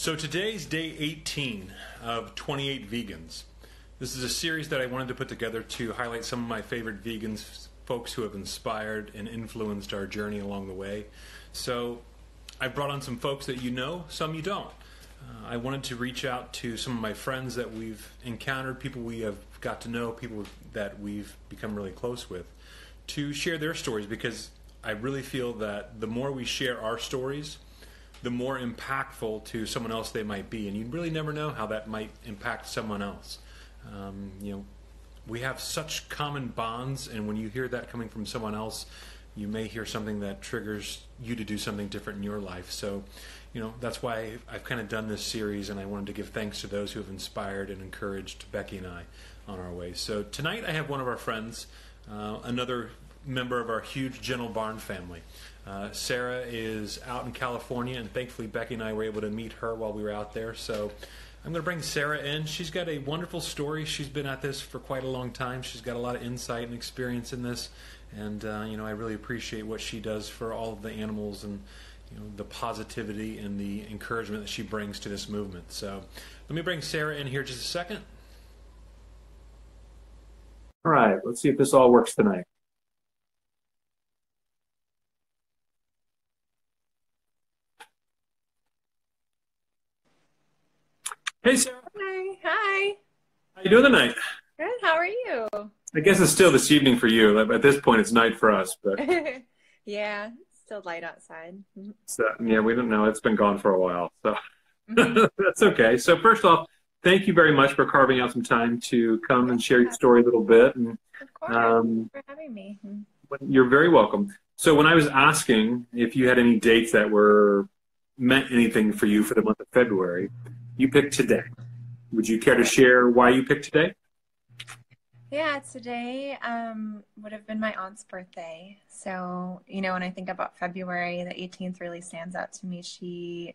So today's day 18 of 28 Vegans. This is a series that I wanted to put together to highlight some of my favorite vegans, folks who have inspired and influenced our journey along the way. So I brought on some folks that you know, some you don't. I wanted to reach out to some of my friends that we've encountered, people we have got to know, people that we've become really close with, to share their stories, because I really feel that the more we share our stories, the more impactful to someone else they might be. And you really never know how that might impact someone else. We have such common bonds, and when you hear that coming from someone else, you may hear something that triggers you to do something different in your life. So, that's why I've kind of done this series, and I wanted to give thanks to those who have inspired and encouraged Becky and I on our way. So tonight I have one of our friends, another member of our huge Gentle Barn family. Sara is out in California, and thankfully Becky and I were able to meet her while we were out there. So I'm going to bring Sara in. She's got a wonderful story. She's been at this for quite a long time. She's got a lot of insight and experience in this, and I really appreciate what she does for all of the animals, and the positivity and the encouragement that she brings to this movement. So let me bring Sara in here just a second. All right, let's see if this all works tonight. Hey, Sara. Hi. Hi. How you doing tonight? Good. How are you? I guess it's still this evening for you. At this point, it's night for us. But Yeah, it's still light outside. so, yeah, we don't know. It's been gone for a while, so that's okay. So first off, thank you very much for carving out some time to come and share your story a little bit. And Of course. Thanks for having me. you're very welcome. So when I was asking if you had any dates that were meant anything for you for the month of February, you picked today. Would you care to share why you picked today? Yeah, today would have been my aunt's birthday. So, when I think about February, the 18th really stands out to me. She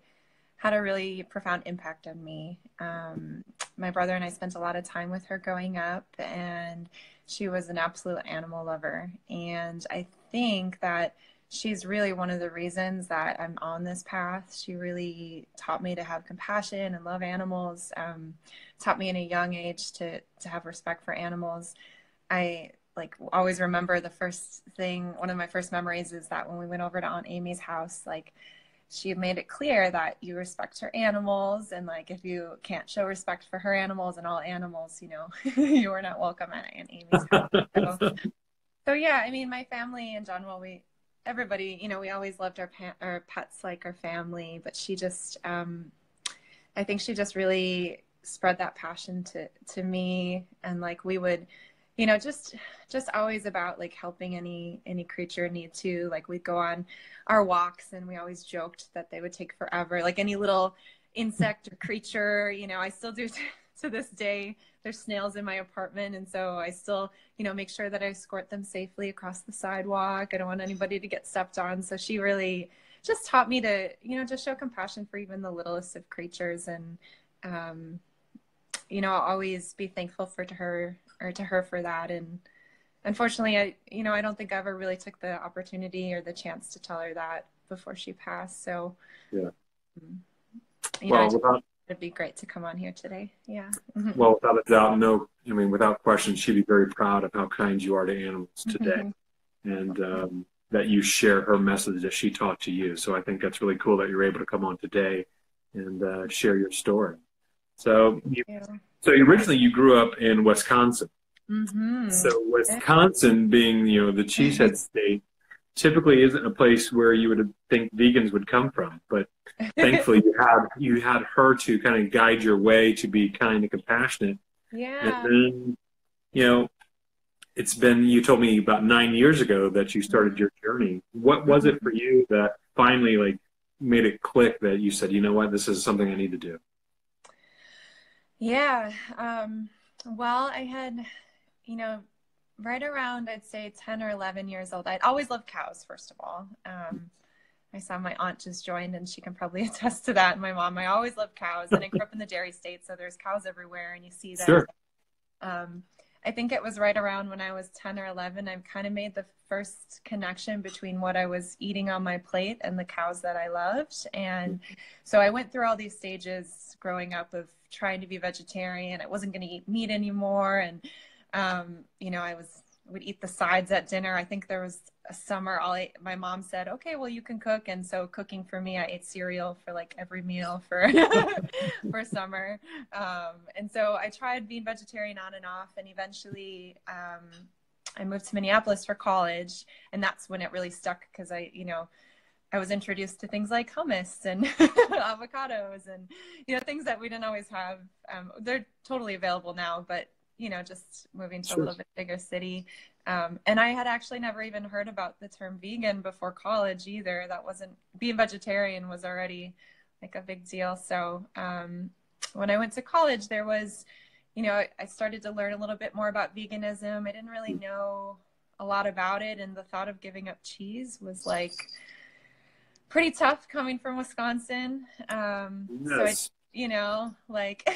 had a really profound impact on me. My brother and I spent a lot of time with her growing up, and she was an absolute animal lover. And I think that she's really one of the reasons that I'm on this path. She really taught me to have compassion and love animals, taught me in a young age to have respect for animals. I always remember one of my first memories is that when we went over to Aunt Amy's house, she made it clear that you respect her animals, and if you can't show respect for her animals and all animals, you are not welcome at Aunt Amy's house. So yeah, my family in general, everybody, we always loved our pets like our family, but she just, I think she just really spread that passion to me. And we would, just always about helping any creature in need too. We'd go on our walks, and we always joked that they would take forever. Any little insect or creature, I still do to this day. There's snails in my apartment, and so I still, make sure that I escort them safely across the sidewalk. I don't want anybody to get stepped on. So she really just taught me to, just show compassion for even the littlest of creatures, and I'll always be thankful to her for that. And unfortunately, I don't think I ever really took the opportunity or the chance to tell her that before she passed. So Yeah. It'd be great to come on here today. Yeah. Well, without a doubt, without question, she'd be very proud of how kind you are to animals today, and that you share her message that she taught to you. So I think that's really cool that you're able to come on today and share your story. So, originally you grew up in Wisconsin. So Wisconsin, being the cheesehead state, typically isn't a place where you would think vegans would come from, but thankfully you had her to kind of guide your way to be kind and compassionate. Yeah. And then, it's been, you told me about 9 years ago that you started your journey. What was it for you that finally made it click that you said, you know what, this is something I need to do? Yeah. Well, I had, right around, I'd say 10 or 11 years old. I'd always loved cows, first of all. I saw my aunt just joined, and she can probably attest to that. And my mom, I always loved cows, and I grew up in the dairy state, so there's cows everywhere, and you see that. Sure. I think it was right around when I was 10 or 11, I kind of made the first connection between what I was eating on my plate and the cows that I loved. And so I went through all these stages growing up of trying to be vegetarian. I wasn't going to eat meat anymore. And, you know, would eat the sides at dinner. I think there was a summer, my mom said, okay, well, you can cook. And so cooking for me, I ate cereal for like every meal for, for summer. And so I tried being vegetarian on and off. And eventually I moved to Minneapolis for college. And that's when it really stuck because I was introduced to things like hummus and avocados and, you know, things that we didn't always have. They're totally available now, but you know, just moving to a little bit bigger city. And I had actually never even heard about the term vegan before college either. Being vegetarian was already like a big deal. So when I went to college, there was, you know, I started to learn a little bit more about veganism. I didn't really know a lot about it. And the thought of giving up cheese was like pretty tough coming from Wisconsin. So I, you know, like...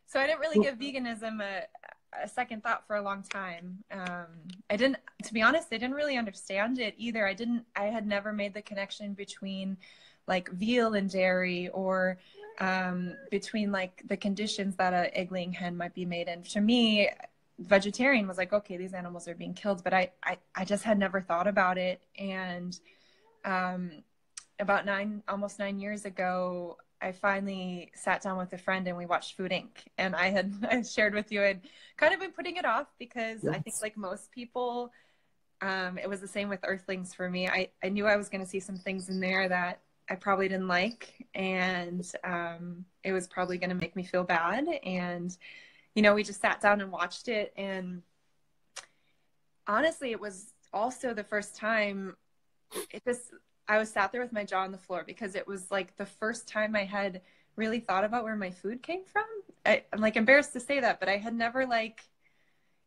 So I didn't really give veganism a second thought for a long time. To be honest, I didn't really understand it either. I had never made the connection between like veal and dairy or between like the conditions that a egg-laying hen might be made in. To me, vegetarian was like, okay, these animals are being killed, but I just had never thought about it. And about almost 9 years ago, I finally sat down with a friend and we watched Food Inc. And I shared with you, I'd kind of been putting it off because I think like most people, it was the same with Earthlings for me. I knew I was going to see some things in there that I probably didn't like. And it was probably going to make me feel bad. And, you know, we just sat down and watched it. And honestly, it was also the first time I was sat there with my jaw on the floor because it was like the first time I had really thought about where my food came from. I'm like embarrassed to say that, but I had never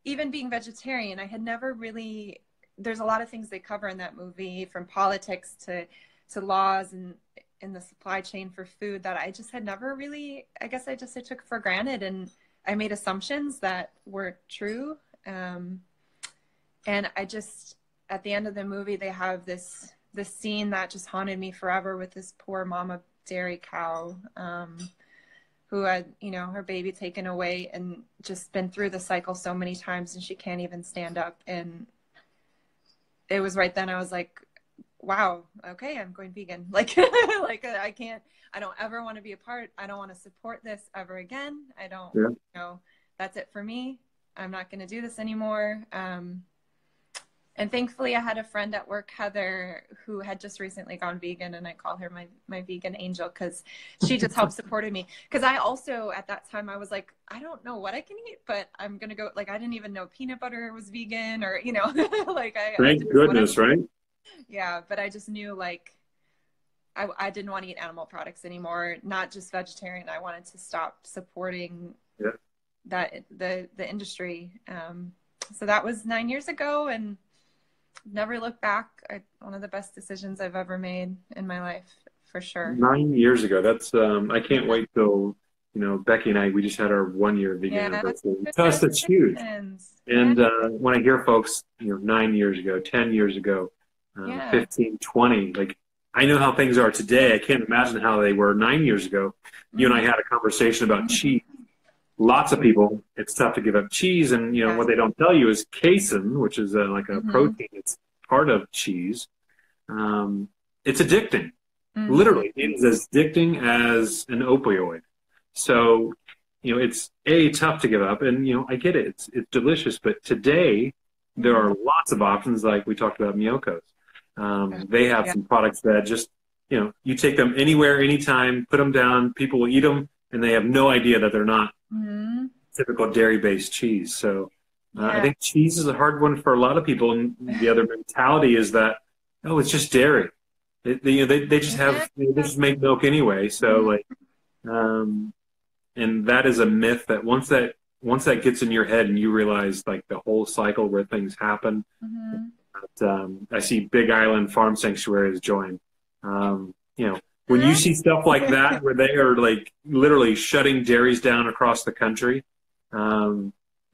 even being vegetarian, I had never really, there's a lot of things they cover in that movie from politics to laws and in the supply chain for food that I just had never really, I took for granted and I made assumptions that weren't true. And I just, at the end of the movie, they have this scene that just haunted me forever with this poor mama dairy cow who had, you know, her baby taken away and just been through the cycle so many times and she can't even stand up. And it was right then I was like, wow, okay, I'm going vegan. Like I don't ever want to be a part. I don't want to support this ever again. I don't, you know, that's it for me. I'm not going to do this anymore. And thankfully, I had a friend at work, Heather, who had just recently gone vegan, and I call her my vegan angel because she just helped supported me. Because I also, at that time, I was like, I don't know what I can eat, but I'm going to go, like, I didn't even know peanut butter was vegan or, you know, like Thank goodness, right? Yeah, but I just knew, like, I didn't want to eat animal products anymore, not just vegetarian. I wanted to stop supporting the industry. So that was 9 years ago, and never look back. One of the best decisions I've ever made in my life, for sure. 9 years ago. That's I can't wait till, you know, Becky and we just had our 1 year vegan anniversary. To us, that's huge. And when I hear folks, you know, 9 years ago, 10 years ago, 15, 20, like I know how things are today. I can't imagine how they were 9 years ago. You and I had a conversation about cheese. Lots of people, it's tough to give up cheese, and you know what they don't tell you is casein, which is like a protein. It's part of cheese. It's addicting. Literally, it is as addicting as an opioid. So, you know, it's tough to give up, and you know, I get it. It's delicious, but today there are lots of options, like we talked about Miyoko's. They have some products that just, you know, you take them anywhere, anytime, put them down, people will eat them, and they have no idea that they're not typical dairy-based cheese. So I think cheese is a hard one for a lot of people, and the other mentality is that, oh, it's just dairy. They just have, they just make milk anyway. So like, and that is a myth that once that gets in your head and you realize like the whole cycle where things happen. I see Big Island Farm Sanctuaries join. You know, when you see stuff like that where they are like literally shutting dairies down across the country,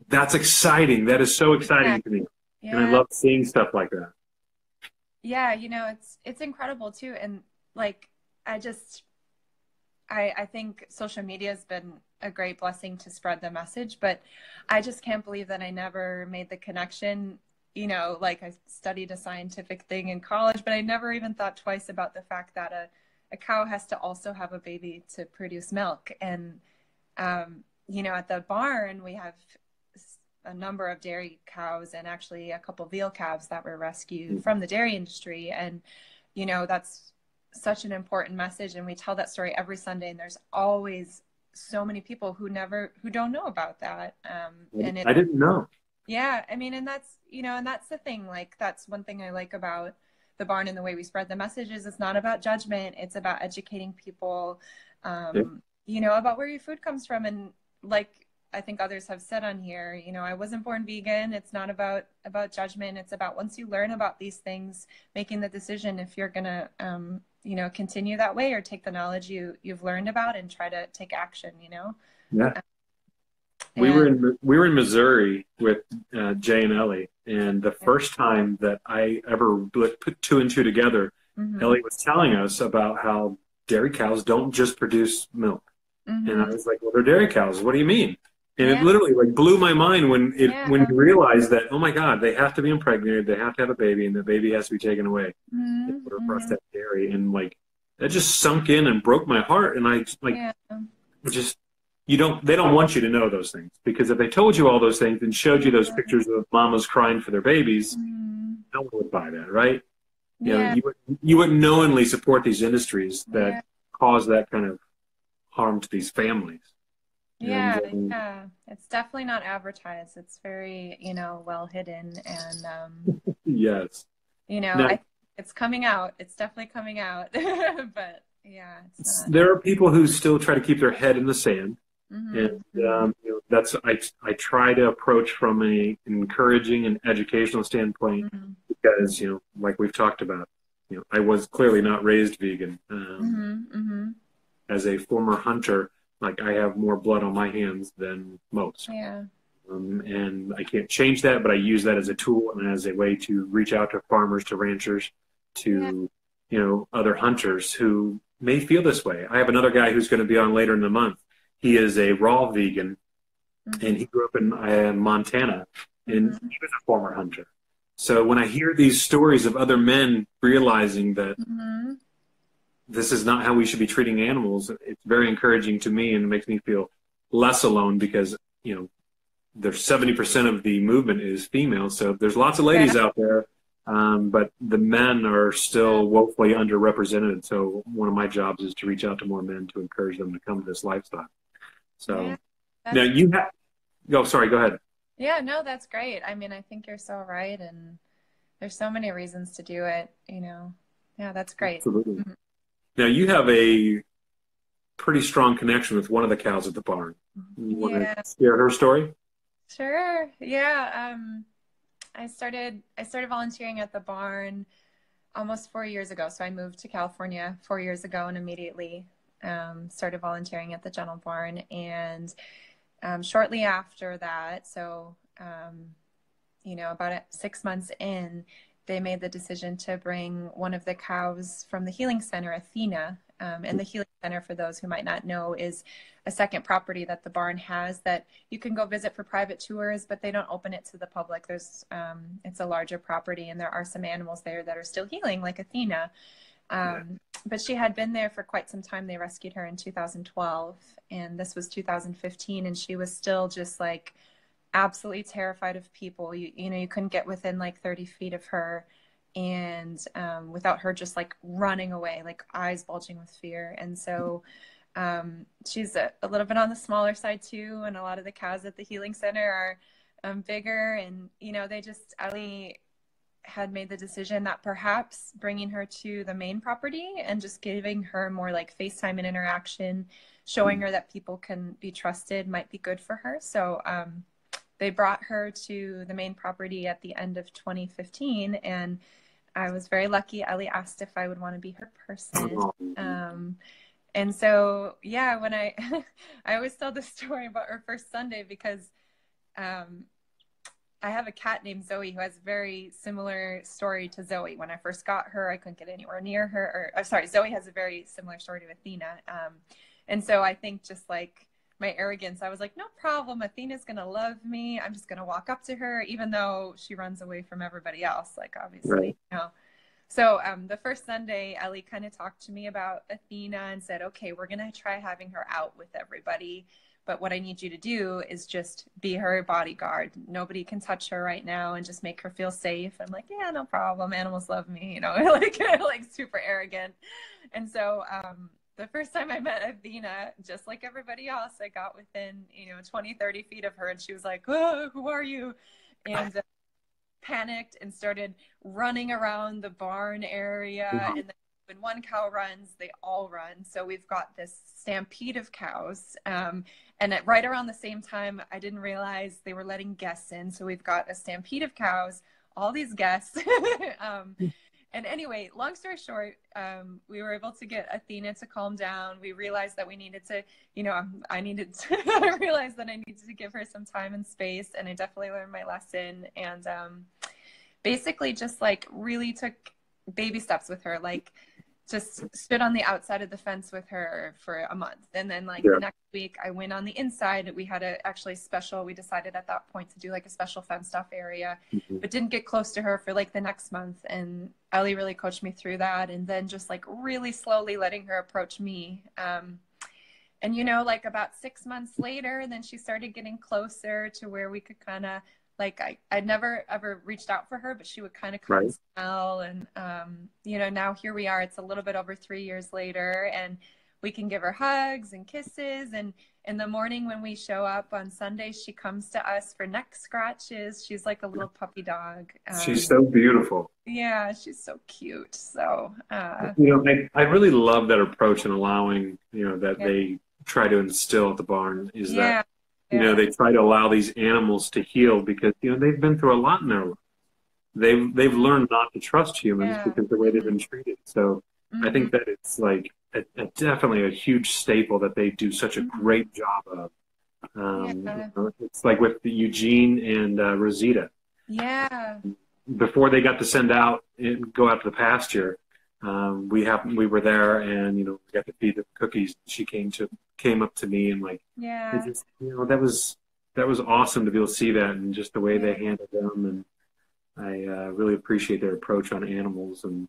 That's exciting. That is so exciting to me. And I Yeah. love seeing stuff like that. Yeah, you know, it's incredible too. And like I just I think social media has been a great blessing to spread the message, but I just can't believe that I never made the connection. You know, like I studied a scientific thing in college, but I never even thought twice about the fact that a cow has to also have a baby to produce milk. And, you know, at the barn, we have a number of dairy cows and actually a couple veal calves that were rescued from the dairy industry. And, you know, that's such an important message. And we tell that story every Sunday, and there's always so many people who don't know about that. And I didn't know. yeah, I mean, and that's, you know, and that's the thing, like, that's one thing I like about the barn and the way we spread the messages. It's not about judgment. It's about educating people, Yeah. you know, about where your food comes from. And like, I think others have said on here, you know, I wasn't born vegan. It's not about judgment. It's about once you learn about these things, making the decision if you're going to, you know, continue that way or take the knowledge you've learned about and try to take action, you know? Yeah. We And were in Missouri with Jay and Ellie, and the first time that I ever put two and two together, Ellie was telling us about how dairy cows don't just produce milk, and I was like, "Well, they're dairy cows. What do you mean?" And it literally like blew my mind when you realize that, oh my God, they have to be impregnated, they have to have a baby, and the baby has to be taken away in order for us to have dairy, and like that just sunk in and broke my heart, and I like just. They don't want you to know those things, because if they told you all those things and showed you those pictures of mamas crying for their babies, no one would buy that, right? You know, you wouldn't knowingly support these industries that cause that kind of harm to these families. Yeah, it's definitely not advertised. It's very, you know, well hidden, and yes, you know, now, I think it's coming out. It's definitely coming out, but yeah, it's not. there are people who still try to keep their head in the sand. And you know, that's I try to approach from an encouraging and educational standpoint, because you know, like we've talked about, you know, I was clearly not raised vegan. As a former hunter, like I have more blood on my hands than most. Yeah. And I can't change that, but I use that as a tool and as a way to reach out to farmers, to ranchers, to you know, other hunters who may feel this way. I have another guy who's going to be on later in the month. He is a raw vegan, and he grew up in Montana, and he was a former hunter. So when I hear these stories of other men realizing that this is not how we should be treating animals, it's very encouraging to me, and it makes me feel less alone, because, you know, there's 70% of the movement is female. So there's lots of ladies out there, but the men are still woefully underrepresented. So one of my jobs is to reach out to more men to encourage them to come to this lifestyle. So now you have, sorry, go ahead. Yeah, no, that's great. I mean, I think you're so right. And there's so many reasons to do it, you know. Yeah, that's great. Absolutely. Now you have a pretty strong connection with one of the cows at the barn. You want to share her story? Sure. Yeah. I started volunteering at the barn almost 4 years ago. So I moved to California 4 years ago and immediately started volunteering at the Gentle Barn. And shortly after that, so, you know, about 6 months in, they made the decision to bring one of the cows from the healing center, Athena. And the healing center, for those who might not know, is a second property that the barn has that you can go visit for private tours, but they don't open it to the public. There's, it's a larger property, and there are some animals there that are still healing, like Athena. But she had been there for quite some time. They rescued her in 2012, and this was 2015, and she was still just like absolutely terrified of people. You know, you couldn't get within like 30 feet of her, and without her just like running away, like eyes bulging with fear. And so she's a little bit on the smaller side too, and a lot of the cows at the healing center are bigger. And you know, Ellie had made the decision that perhaps bringing her to the main property and just giving her more like FaceTime and interaction, showing her that people can be trusted, might be good for her. So they brought her to the main property at the end of 2015, and I was very lucky. Ellie asked if I would want to be her person. And so, yeah, when I always tell this story about her first Sunday, because I have a cat named Zoe who has a very similar story to Zoe. When I first got her, I couldn't get anywhere near her. Or sorry, Zoe has a very similar story to Athena. And so I think just like my arrogance, I was like, no problem. Athena's going to love me. I'm just going to walk up to her, even though she runs away from everybody else, like obviously, right. you know. So the first Sunday, Ellie kind of talked to me about Athena and said, okay, we're going to try having her out with everybody. But what I need you to do is just be her bodyguard. Nobody can touch her right now and just make her feel safe. I'm like, yeah, no problem. Animals love me, you know, like super arrogant. And so the first time I met Athena, just like everybody else, I got within, 20, 30 feet of her and she was like, oh, who are you? And panicked and started running around the barn area. Mm-hmm. And then when one cow runs, they all run. So we've got this stampede of cows. And right around the same time, I didn't realize they were letting guests in. So we've got a stampede of cows, all these guests. And anyway, long story short, we were able to get Athena to calm down. We realized that we needed to, I realized that I needed to give her some time and space. And I definitely learned my lesson. And basically just like really took baby steps with her, like just stood on the outside of the fence with her for a month. And then the next week I went on the inside. We had we decided at that point to do like a special fenced off area, but didn't get close to her for like the next month. And Ellie really coached me through that. And then just like really slowly letting her approach me. And like about 6 months later, then she started getting closer to where we could kind of, like I'd never ever reached out for her, but she would kind of come and smell. And, now here we are, it's a little bit over 3 years later and we can give her hugs and kisses. And in the morning when we show up on Sunday, she comes to us for neck scratches. She's like a little puppy dog. She's so beautiful. Yeah, she's so cute. So, I really love that approach and allowing, that they try to instill at the barn is that, they try to allow these animals to heal because, they've been through a lot in their life. They've learned not to trust humans because of the way they've been treated. So I think that it's like definitely a huge staple that they do such a great job of. It's like with Eugene and Rosita. Yeah. Before they got to send out and go out to the pasture, we were there and we got to feed them cookies. She came up to me and it just, that was awesome to be able to see that and just the way they handled them. And I really appreciate their approach on animals. And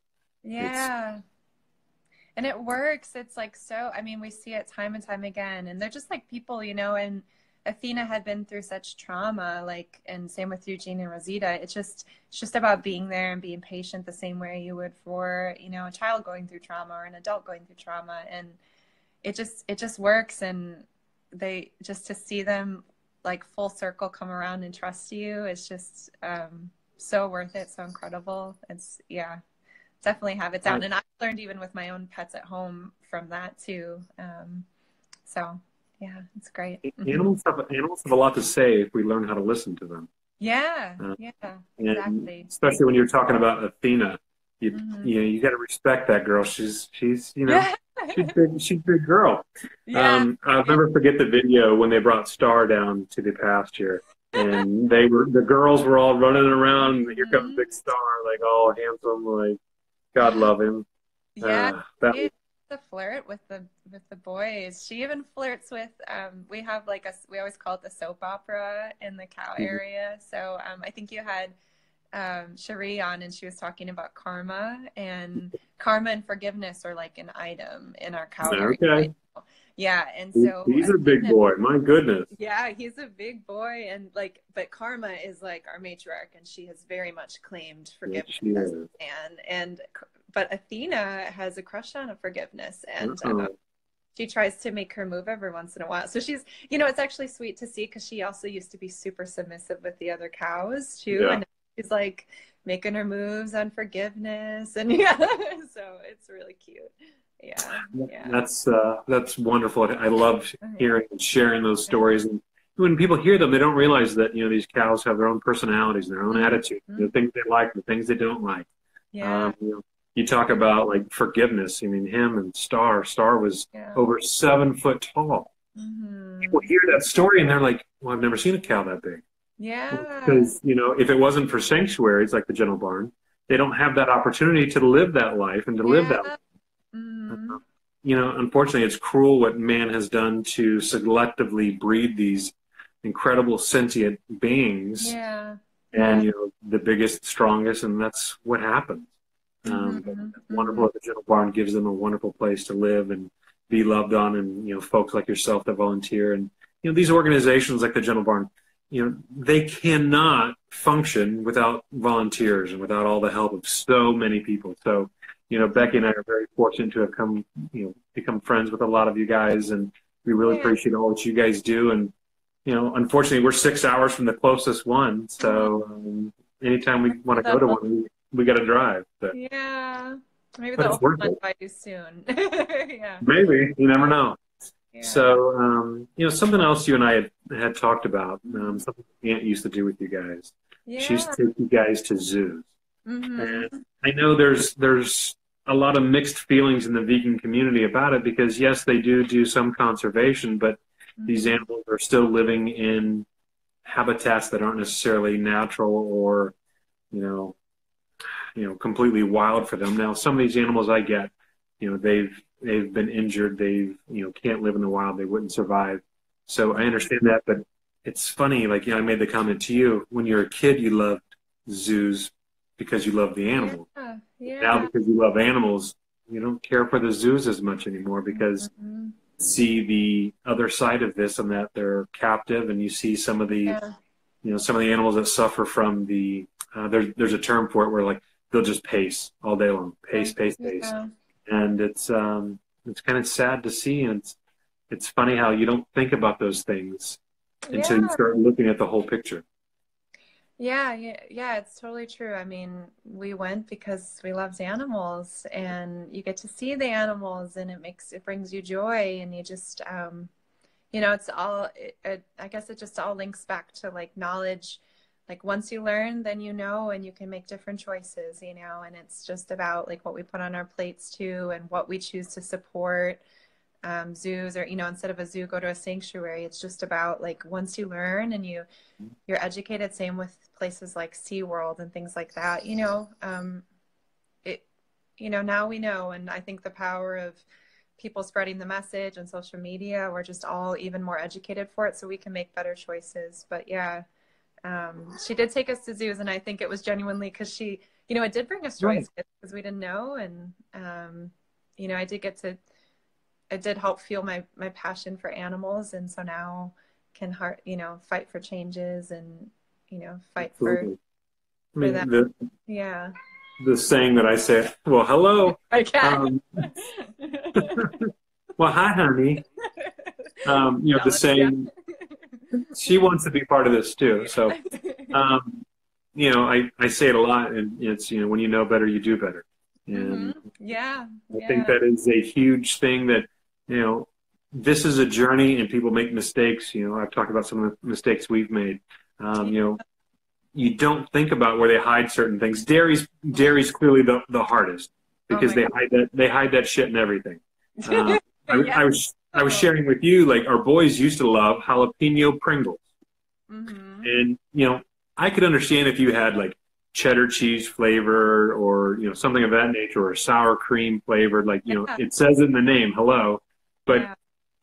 and it works. It's like, so, we see it time and time again, and they're just like people, and Athena had been through such trauma, and same with Eugene and Rosita. It's just about being there and being patient the same way you would for, a child going through trauma or an adult going through trauma. And it just works. And they just to see them full circle come around and trust you, it's just so worth it. So incredible. It's definitely have it down. And I've learned even with my own pets at home from that too. So yeah, it's great. Animals have a lot to say if we learn how to listen to them. Exactly. Especially when you're talking about Athena, you got to respect that girl. She's she's a big girl. I'll never forget the video when they brought Star down to the pasture, and the girls were all running around. And here comes Big Star, all handsome, God love him. To flirt with the boys. She even flirts with we have we always call it the soap opera in the cow area. So I think you had Cherie on, and she was talking about karma and forgiveness are like an item in our cow area. Right now. Yeah, and so he's a big boy. My goodness. Yeah, he's a big boy, and but Karma is our matriarch, and she has very much claimed forgiveness as a man. But Athena has a crush on forgiveness, and she tries to make her move every once in a while. So she's, it's actually sweet to see because she also used to be super submissive with the other cows too, and she's making her moves on forgiveness, and so it's really cute. That's wonderful. I love hearing and sharing those stories. And when people hear them, they don't realize that these cows have their own personalities, their own attitude, the things they like, the things they don't like. You talk about forgiveness. Him and Star was over 7 foot tall. People hear that story and they're like, "Well, I've never seen a cow that big." Yeah. Because, you know, if it wasn't for sanctuaries like the Gentle Barn, they don't have that opportunity to live that life and to live that life. Yeah. Mm. You know, unfortunately, it's cruel what man has done to selectively breed these incredible sentient beings, Yeah. and Yeah. you know, the biggest, strongest, and that's what happens. But Mm-hmm. it's wonderful Mm-hmm. that the Gentle Barn gives them a wonderful place to live and be loved on, and you know, folks like yourself that volunteer, and you know, these organizations like the Gentle Barn, you know, they cannot function without volunteers and without all the help of so many people. So, you know, Becky and I are very fortunate to have come, you know, become friends with a lot of you guys, and we really Yeah. appreciate all that you guys do. And you know, unfortunately, we're 6 hours from the closest one, Oh, so anytime we want to go to that'll, one, we got to drive. yeah. Maybe But they'll it's open worth one it. by you soon. Yeah. Maybe, you never know. Yeah. So, you know, something else you and I had talked about, something Aunt used to do with you guys. She used Yeah. to take you guys to zoos. And Mm-hmm. I know there's a lot of mixed feelings in the vegan community about it because, yes, they do some conservation, but these Mm-hmm. animals are still living in habitats that aren't necessarily natural or, you know, completely wild for them. Now, some of these animals I get, you know, they've been injured, can't live in the wild, they wouldn't survive. So I understand that, but it's funny. Like, you know, I made the comment to you when you're a kid, you loved zoos because you love the Yeah. animals. Now, Yeah. because you love animals, you don't care for the zoos as much anymore because Mm-hmm. see the other side of this and that they're captive, and you see some of the Yeah. some of the animals that suffer from the there's a term for it where like they'll just pace all day long, pace, pace, pace, Yeah. and it's kind of sad to see, and it's funny how you don't think about those things until you Yeah. start looking at the whole picture. Yeah, yeah, yeah, it's totally true. I mean, we went because we loved animals and you get to see the animals and it brings you joy and you just it's all I guess it just all links back to like knowledge. Like once you learn, then you know and you can make different choices, and it's just about like what we put on our plates too and what we choose to support. Zoos or instead of a zoo go to a sanctuary. It's just about like once you learn and you're educated. Same with places like SeaWorld and things like that. It, now we know. And I think the power of people spreading the message and social media, we're just all even more educated for it so we can make better choices. But yeah, she did take us to zoos and I think it was genuinely because she, it did bring us joy Right. because we didn't know. And, it did help fuel my passion for animals. And so now can fight for changes and, fight for Absolutely. I them. mean, Yeah. the saying that I say, well, hello, I can. um, well, hi, honey. The Yeah. saying, she wants to be part of this too. So, um, I say it a lot, and it's, when you know better, you do better. Hmm. And Yeah. I think Yeah. that is a huge thing that, this is a journey and people make mistakes. I've talked about some of the mistakes we've made. You don't think about where they hide certain things. Dairy's clearly the hardest Oh because my they hide that shit and everything. God. Yeah. I was sharing with you, like, our boys used to love jalapeno Pringles. Hmm. And, I could understand if you had like cheddar cheese flavor or, something of that nature, or sour cream flavored, like, Yeah. it says in the name, hello. But Yeah.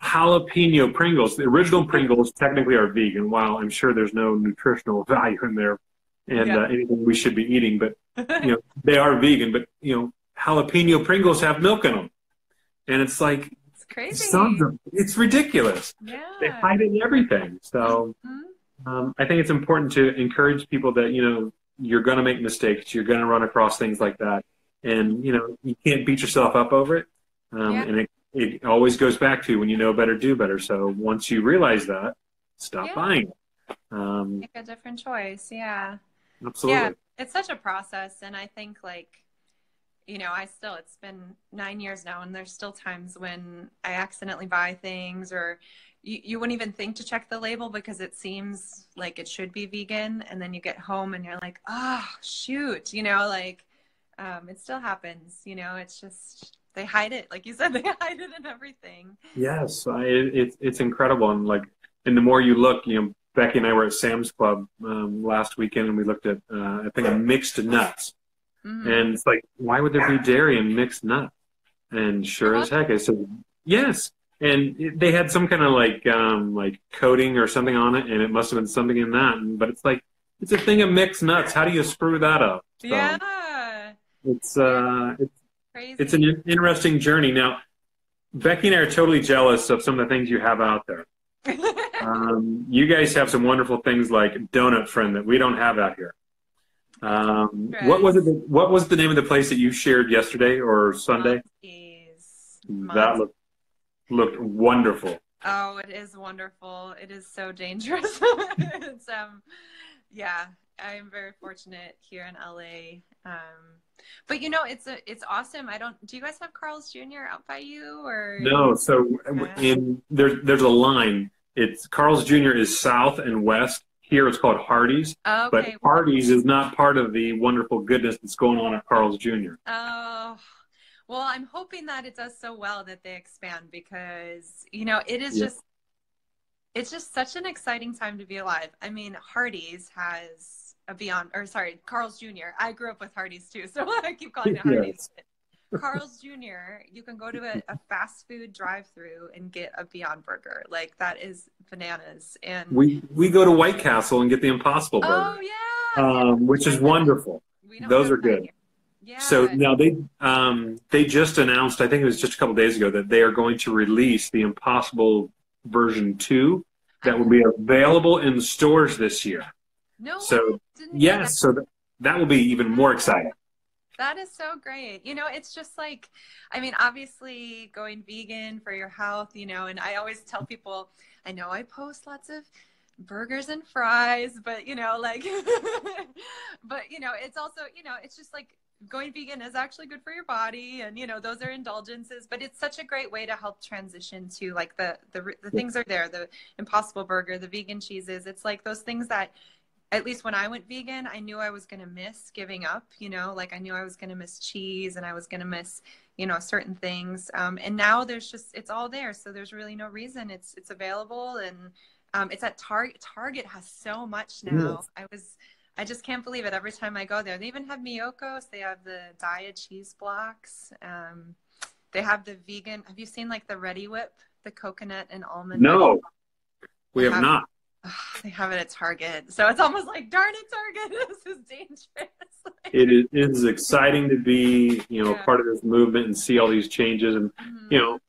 jalapeno Pringles, the original Pringles technically are vegan, while I'm sure there's no nutritional value in there and Yeah. anything we should be eating, but, they are vegan, but, jalapeno Pringles have milk in them. And it's like, It's crazy. sons of, it's ridiculous. They Yeah. hide in everything. So, Hmm. I think it's important to encourage people that, you're going to make mistakes. You're going to run across things like that. And, you can't beat yourself up over it. Yeah. And it always goes back to when you know better, do better. So once you realize that, stop Yeah. buying it. Make a different choice. Yeah. Yeah. Absolutely. It's such a process. And I think it's been 9 years now, and there's still times when I accidentally buy things or you wouldn't even think to check the label because it seems like it should be vegan. And then you get home and you're like, oh, shoot, it still happens, it's just, they hide it. Like you said, they hide it in everything. Yes. It's incredible. And like, and the more you look, Becky and I were at Sam's Club last weekend, and we looked at I think mixed nuts. And it's like, why would there be dairy in mixed nuts? And sure as heck, I said, yes. And they had some kind of like coating or something on it, and it must have been something in that. But it's like, it's a thing of mixed nuts. How do you screw that up? So Yeah. it's Crazy. it's an interesting journey. Now, Becky and I are totally jealous of some of the things you have out there. You guys have some wonderful things like Donut Friend that we don't have out here. What was it? What was the name of the place that you shared yesterday or Sunday? That looked wonderful. Oh, it is wonderful. It is so dangerous. It's yeah, I'm very fortunate here in LA. But you know, it's awesome. Do you guys have Carl's Jr. out by you or? No. So there's a line. It's Carl's Jr. is south and west. Here it's called Hardee's. Okay. But Hardee's is not part of the wonderful goodness that's going on at Carl's Jr. Oh, well, I'm hoping that it does so well that they expand because, you know, it's just such an exciting time to be alive. I mean, Hardee's has Carl's Jr. I grew up with Hardee's too, so I keep calling it Hardee's. Yes. Carl's Jr., you can go to a fast food drive-through and get a Beyond Burger. Like, that is bananas. And we go to White Castle and get the Impossible Burger. Oh, yeah. Which is wonderful. Those are good. Yeah. So now they just announced, I think it was just a couple days ago, that they are going to release the Impossible version 2 that will be available in stores this year. No. So yes, so that will be even more exciting. That is so great. You know, it's just like, I mean, obviously going vegan for your health, you know, and I always tell people, I know I post lots of burgers and fries, but you know, like, but you know, it's also, you know, it's just like going vegan is actually good for your body. And, you know, those are indulgences, but it's such a great way to help transition to like the things are there, the Impossible Burger, the vegan cheeses. It's like those things that, at least when I went vegan, I knew I was going to miss giving up, you know, like I knew I was going to miss cheese and I was going to miss, you know, certain things. And now it's all there. So there's really no reason. It's available and it's at Target. Target has so much now. I just can't believe it every time I go there. They even have Miyokos. They have the Daiya cheese blocks. They have the vegan. Have you seen like the Ready Whip, the coconut and almond? No, we have not. They have it at Target. So it's almost like, darn it, Target, this is dangerous. It is exciting to be, you know, part of this movement and see all these changes. And, you know,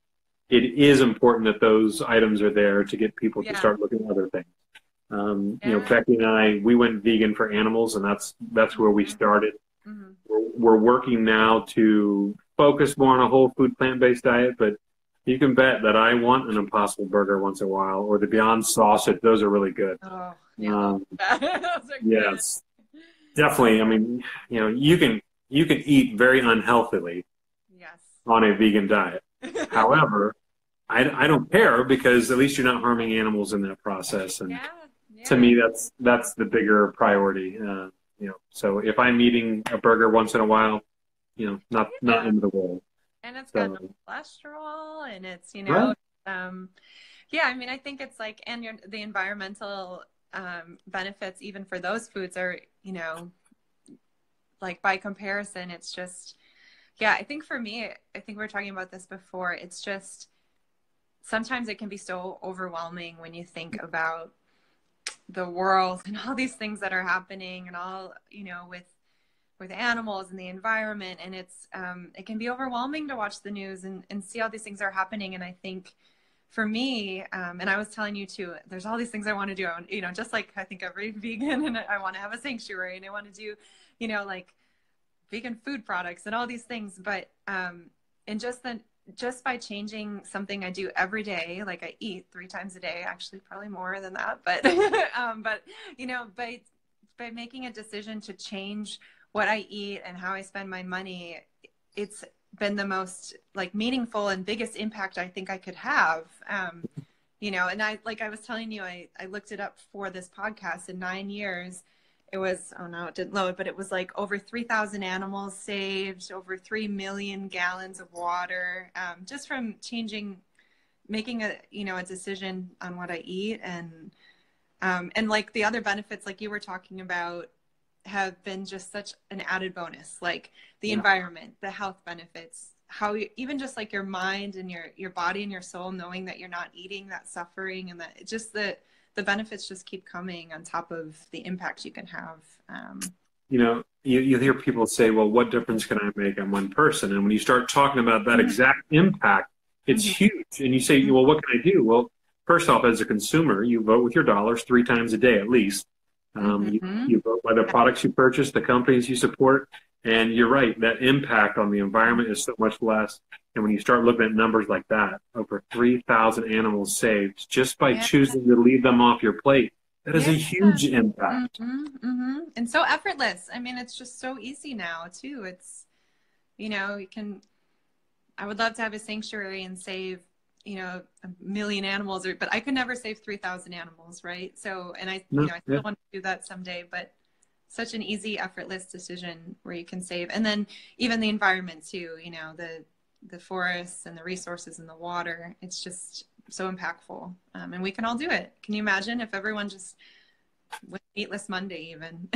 it is important that those items are there to get people to start looking at other things. You know, Becky and I, we went vegan for animals, and that's where we started. We're working now to focus more on a whole food plant-based diet, but you can bet that I want an Impossible Burger once in a while, or the Beyond Sausage. Those are really good. Oh, yeah. Those are yes, definitely. I mean, you know, you can eat very unhealthily on a vegan diet. However, I don't care because at least you're not harming animals in that process. And to me, that's the bigger priority. You know, so if I'm eating a burger once in a while, you know, not into the world. And it's got no cholesterol, and it's, you know, yeah, I mean, I think it's like, and the environmental benefits even for those foods are, you know, like by comparison, it's just, yeah, I think for me, I think we were talking about this before, it's just, sometimes it can be so overwhelming when you think about the world and all these things that are happening and all, you know, with animals and the environment, and it's it can be overwhelming to watch the news and see all these things are happening. And I think for me, and I was telling you too, there's all these things I want to do, you know, just like I think every vegan, and I want to have a sanctuary, and I want to do, you know, like vegan food products and all these things, but and just by changing something I do every day, like I eat 3 times a day, actually probably more than that, but but you know, by making a decision to change what I eat and how I spend my money, it's been the most like meaningful and biggest impact I think I could have. You know, and I was telling you, I looked it up for this podcast. In 9 years, it was, oh no, it didn't load, but it was like over 3,000 animals saved, over 3 million gallons of water, just from making a, you know, a decision on what I eat. And And like the other benefits, like you were talking about, have been just such an added bonus, like the environment, the health benefits, how you, even just like your mind and your body and your soul, knowing that you're not eating that suffering, and that just the benefits just keep coming on top of the impact you can have. You know, you hear people say, well, what difference can I make on one person? And when you start talking about that exact impact, it's huge. And you say, well, what can I do? Well, first off, as a consumer, you vote with your dollars 3 times a day at least. You vote by the products you purchase, the companies you support, and you're right, that impact on the environment is so much less. And when you start looking at numbers like that, over 3,000 animals saved just by choosing to leave them off your plate, that is a huge impact. And so effortless. I mean, it's just so easy now too. It's, you know, you can, I would love to have a sanctuary and save, you know, 1 million animals, but I could never save 3,000 animals, right? So, and I still want to do that someday, but such an easy, effortless decision where you can save. And then even the environment too, you know, the forests and the resources and the water, it's just so impactful. And we can all do it. Can you imagine if everyone just went Meatless Monday even,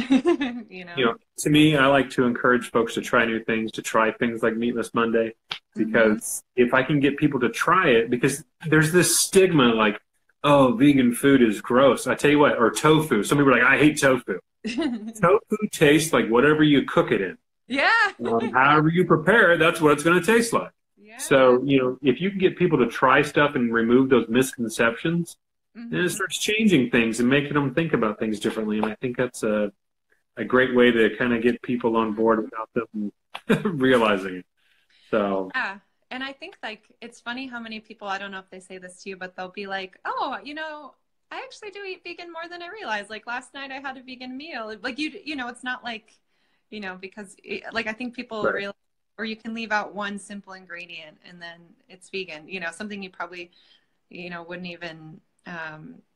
you know? To me, I like to encourage folks to try new things, to try things like Meatless Monday, because if I can get people to try it, because there's this stigma like, oh, vegan food is gross. I tell you what, or tofu. Some people are like, I hate tofu. Tofu tastes like whatever you cook it in. Yeah. However you prepare it, that's what it's going to taste like. Yeah. So, you know, if you can get people to try stuff and remove those misconceptions, then it starts changing things and making them think about things differently. And I think that's a great way to kind of get people on board without them realizing it. So yeah. And I think like it's funny how many people, I don't know if they say this to you, but they'll be like, oh, you know, I actually do eat vegan more than I realize. Like last night I had a vegan meal. Like you know, it's not like, you know, because like I think people realize, or you can leave out one simple ingredient and then it's vegan, you know, something you probably, you know, wouldn't even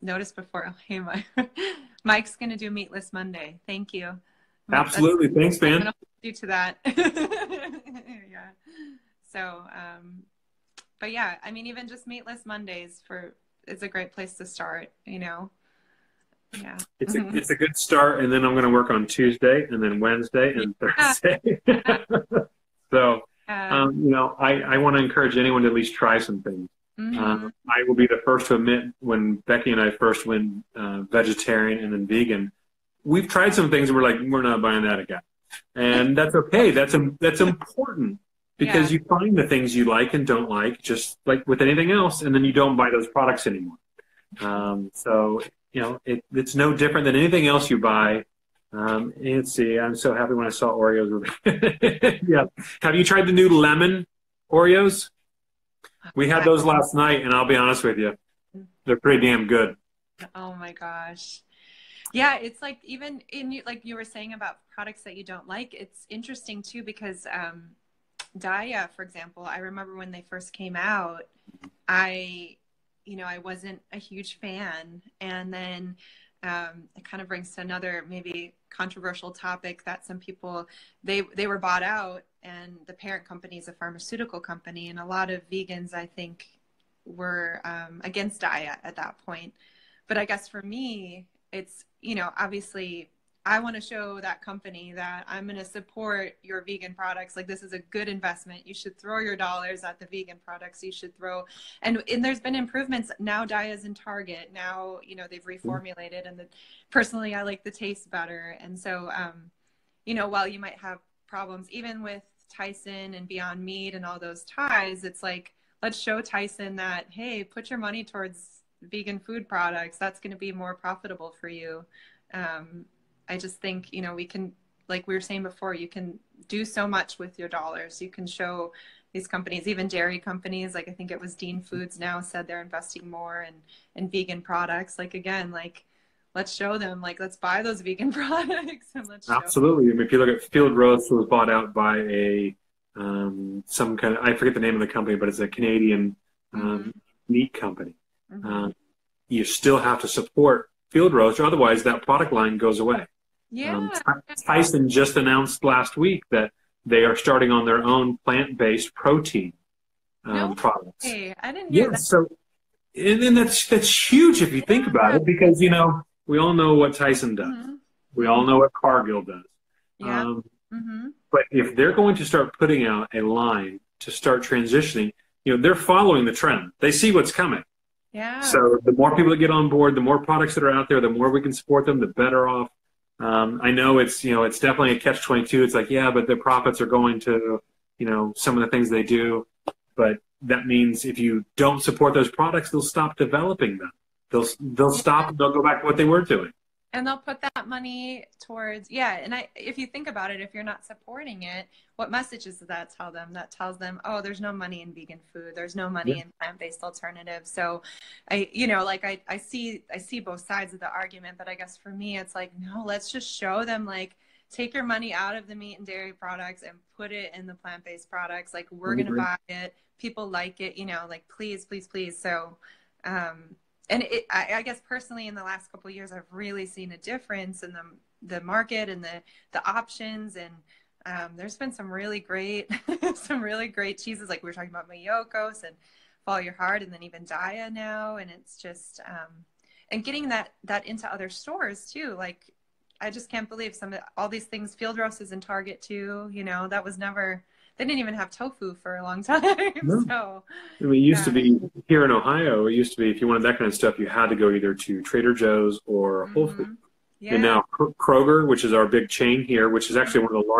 notice before. Oh, hey, Mike's going to do Meatless Monday. Thank you. Absolutely. Thanks, man. I'm going to hold you to that. Yeah. So, but yeah, I mean, even just Meatless Mondays is a great place to start, you know? Yeah. It's a good start. And then I'm going to work on Tuesday and then Wednesday and Thursday. So, you know, I want to encourage anyone to at least try some things. I will be the first to admit when Becky and I first went vegetarian and then vegan, we've tried some things and we're like, we're not buying that again. And that's okay. That's important because you find the things you like and don't like, just like with anything else, and then you don't buy those products anymore. So, you know, it's no different than anything else you buy. Let's see. I'm so happy when I saw Oreos. Yeah. Have you tried the new lemon Oreos? We had those last night, and I'll be honest with you, they're pretty damn good. Oh my gosh. Yeah, it's like even like you were saying about products that you don't like, it's interesting too because Daya, for example, I remember when they first came out, I wasn't a huge fan, and then it kind of brings to another maybe controversial topic that some people they were bought out, and the parent company is a pharmaceutical company, and a lot of vegans I think were against Daya at that point. But I guess for me, it's, you know, obviously I want to show that company that I'm going to support your vegan products. Like, this is a good investment. You should throw your dollars at the vegan products. You should throw, and there's been improvements. Now Daya's in Target. Now, you know, they've reformulated, and personally, I like the taste better. And so, you know, while you might have problems, even with Tyson and Beyond Meat and all those ties, it's like, let's show Tyson that, hey, put your money towards vegan food products. That's going to be more profitable for you. I just think, you know, we can, like we were saying before, you can do so much with your dollars. You can show these companies, even dairy companies, like I think it was Dean Foods now said they're investing more in vegan products. Like, again, like, let's show them, like, let's buy those vegan products. And let's Absolutely. I mean, if you look at Field Roast, it was bought out by a, some kind of, I forget the name of the company, but it's a Canadian meat company. You still have to support Field Roast, or otherwise that product line goes away. Yeah. Tyson just announced last week that they are starting on their own plant-based protein products. I didn't hear that. So, and then that's huge if you think about it, because, you know, We all know what Tyson does. Mm-hmm. We all know what Cargill does. Yeah. Mm-hmm. But if they're going to start putting out a line to start transitioning, they're following the trend. They see what's coming. Yeah. So the more people that get on board, the more products that are out there, the more we can support them, the better off. I know it's definitely a catch-22. It's like, yeah, but their profits are going to, some of the things they do. But that means if you don't support those products, they'll stop developing them. They'll stop and they'll go back to what they were doing. And they'll put that money towards, and if you think about it, if you're not supporting it, what messages does that tell them? That tells them, oh, there's no money in vegan food. There's no money in plant-based alternatives. So I see both sides of the argument, but I guess for me, it's like, no, let's just show them, like, take your money out of the meat and dairy products and put it in the plant-based products. Like, we're going to buy it. People like it, like, please, please, please. So, and I guess personally in the last couple of years, I've really seen a difference in the market and the options. And there's been some really great cheeses. Like we were talking about Mayokos and Follow Your Heart, and then even Daya now. And it's just, and getting that into other stores too. Like, I just can't believe all these things. Field Roast is in Target too. That was never. They didn't even have tofu for a long time. No. So, it used to be here in Ohio. It used to be if you wanted that kind of stuff, you had to go either to Trader Joe's or Whole Foods. Yeah. And now Kroger, which is our big chain here, which is actually one of the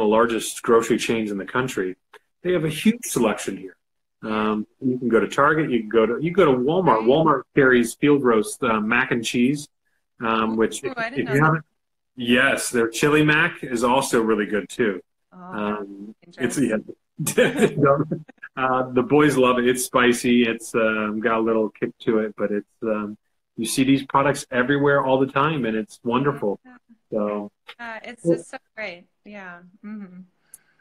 largest grocery chains in the country, they have a huge selection here. You can go to Target. You can go to Walmart. Right. Walmart carries Field Roast mac and cheese, which if you haven't, yes, their chili mac is also really good too. The boys love it. It's spicy. It's got a little kick to it, but it's you see these products everywhere all the time, and it's wonderful. So it's just so great. Yeah. Mm-hmm.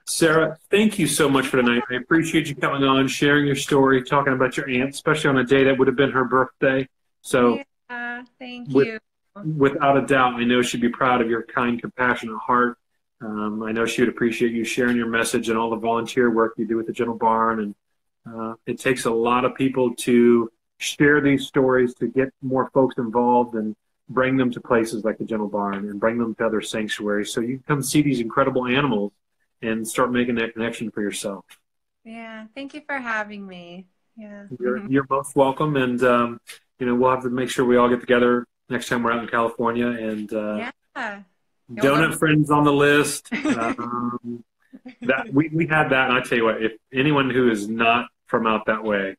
Sarah, thank you so much for tonight. I appreciate you coming on, sharing your story, talking about your aunt, especially on a day that would have been her birthday. So thank you. Without a doubt, I know she'd be proud of your kind, compassionate heart. I know she would appreciate you sharing your message and all the volunteer work you do with the Gentle Barn. And it takes a lot of people to share these stories, to get more folks involved and bring them to places like the Gentle Barn and bring them to other sanctuaries. So you can come see these incredible animals and start making that connection for yourself. Yeah. Thank you for having me. Yeah. You're most welcome. And, we'll have to make sure we all get together next time we're out in California. And Donut Friends on the list. That we had that, and I tell you what, if anyone who is not from out that way,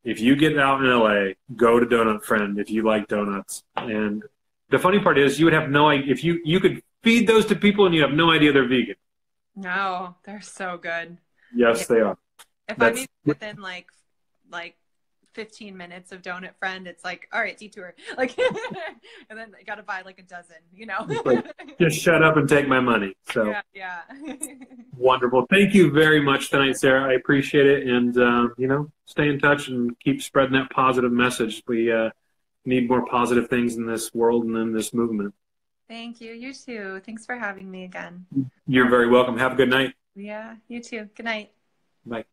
if you get out in LA, go to Donut Friend if you like donuts. And the funny part is, you would have no idea if you could feed those to people, and you have no idea they're vegan. No, they're so good. Yes, they are. If I'm even within like 15 minutes of Donut Friend, it's like, all right, detour. Like, and then I got to buy like a dozen, Like, just shut up and take my money. So yeah. Wonderful. Thank you very much tonight, Sarah. I appreciate it. And, stay in touch and keep spreading that positive message. We need more positive things in this world and in this movement. Thank you. You too. Thanks for having me again. You're very welcome. Have a good night. Yeah, you too. Good night. Bye.